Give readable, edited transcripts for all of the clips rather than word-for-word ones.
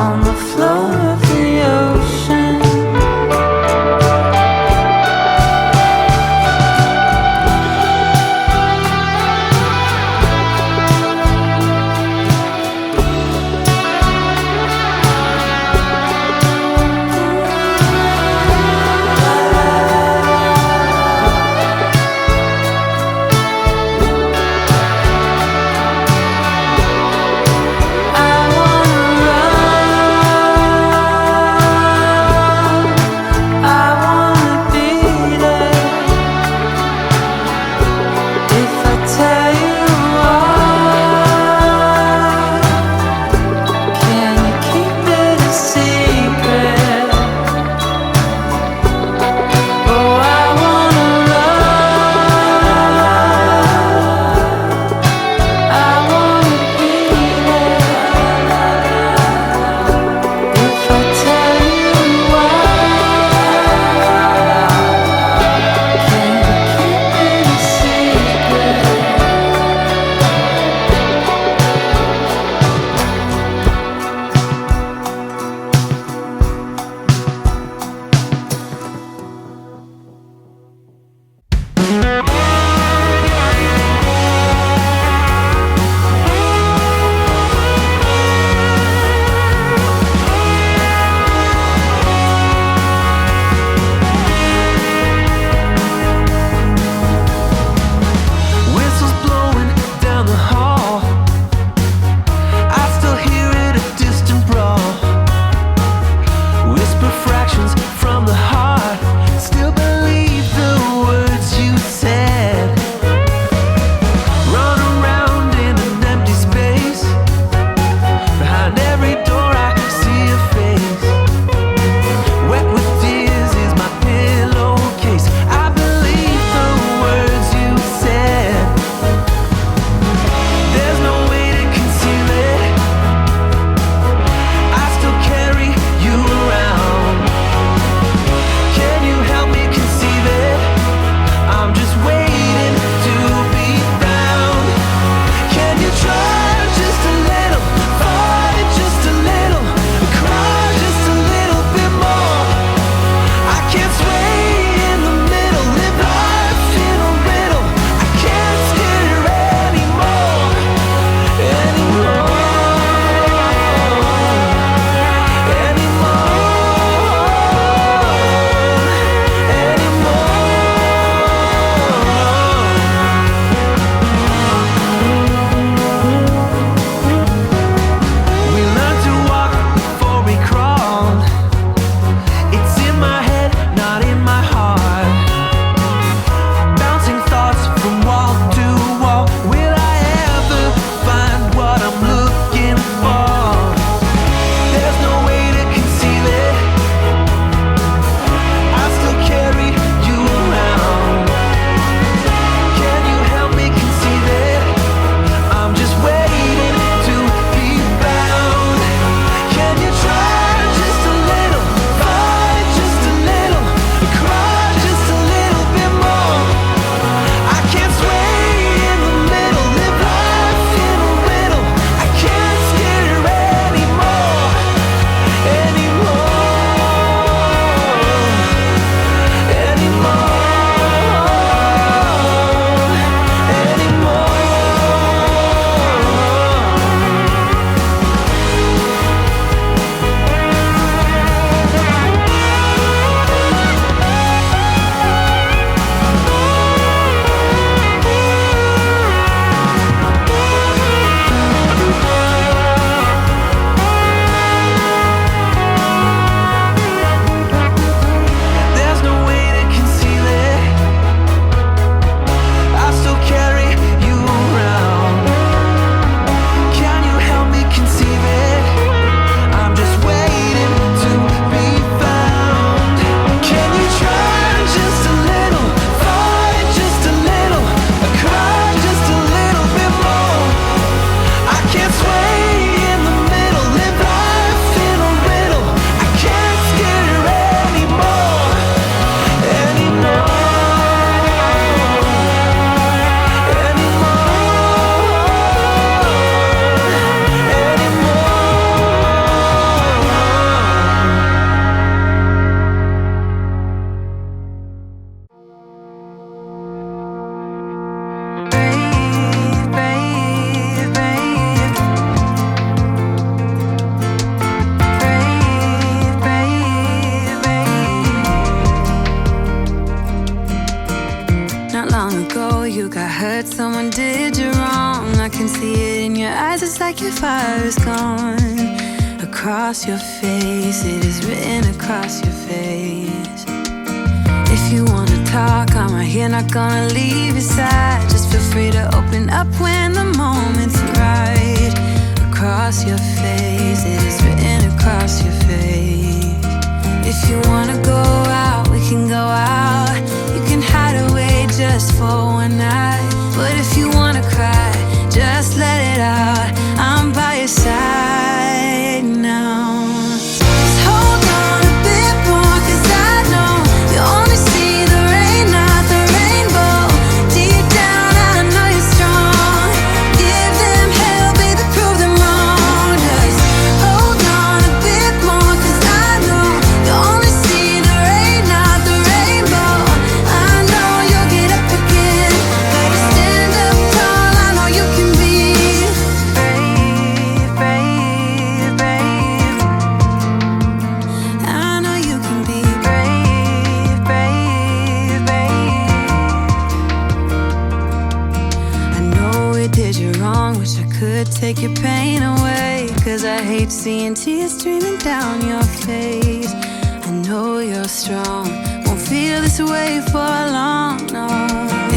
On the floor of the ocean, Your fire is gone. Across your face, it is written across your face. If you wanna talk, I'm right here, not gonna leave your side. Just feel free to open up when the moment's right. Across your face, it is written across your face. If you wanna go out, we can go out. You can hide away just for one night. But if you wanna cry, just let it out. I'm by your side now. Just hold on a bit more, 'cause I know you only see the rain, not the rainbow. Deep down I know you're strong. Give them hell, baby, prove them wrong. Just hold on a bit more, 'cause I know you only see the rain, not the rainbow. I know you'll get up again. Better stand up tall, I know you can be brave, brave, brave. I know you can be brave, brave, brave. I know we did you wrong, wish I could take your pain away. 'Cause I hate seeing tears streaming down your face. I know you're strong, won't feel this way for long, no.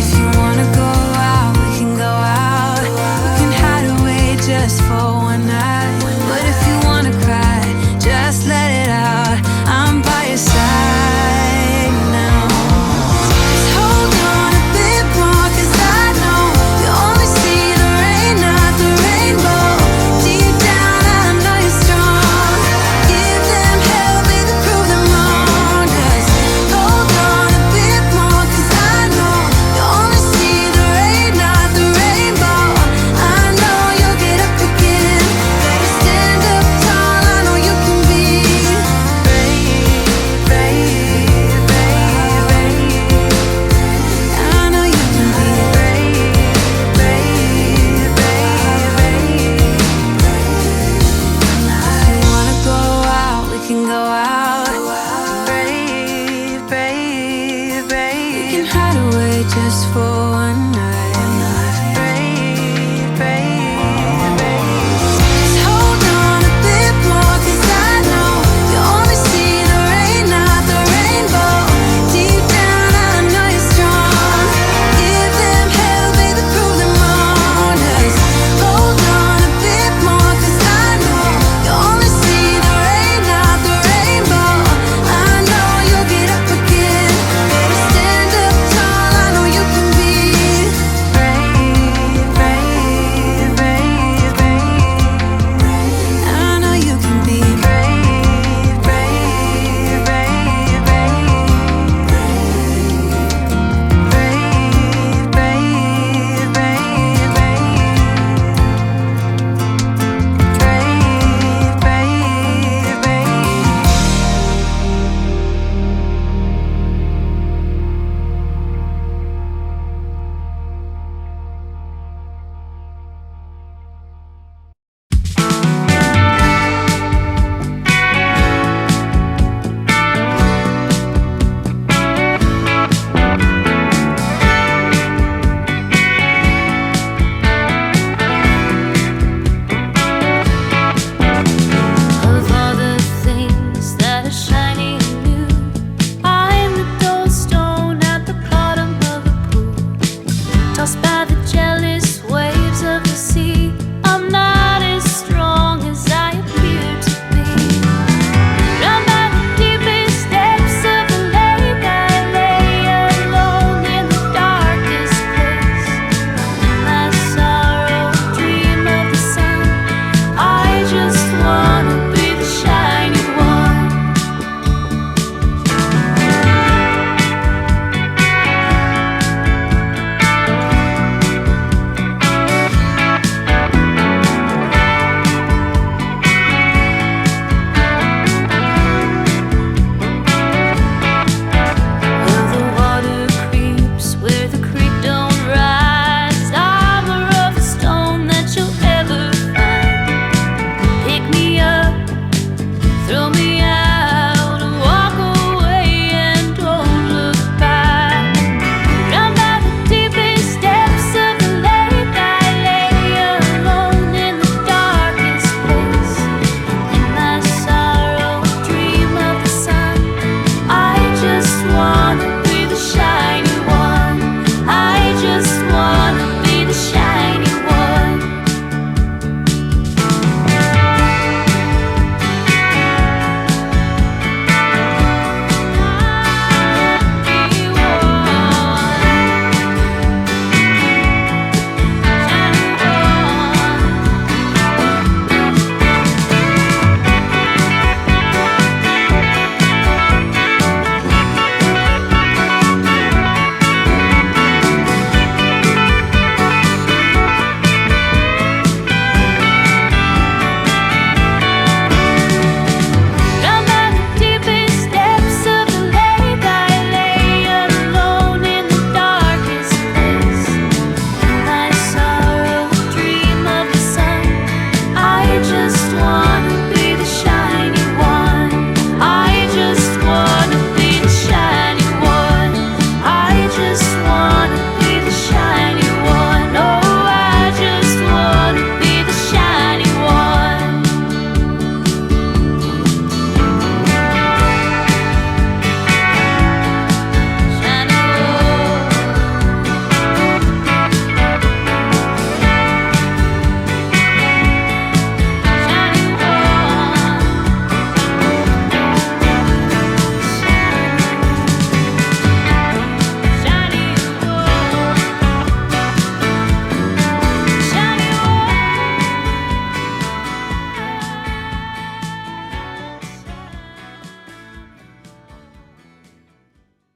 If you wanna go out, we can go out. We can hide away just for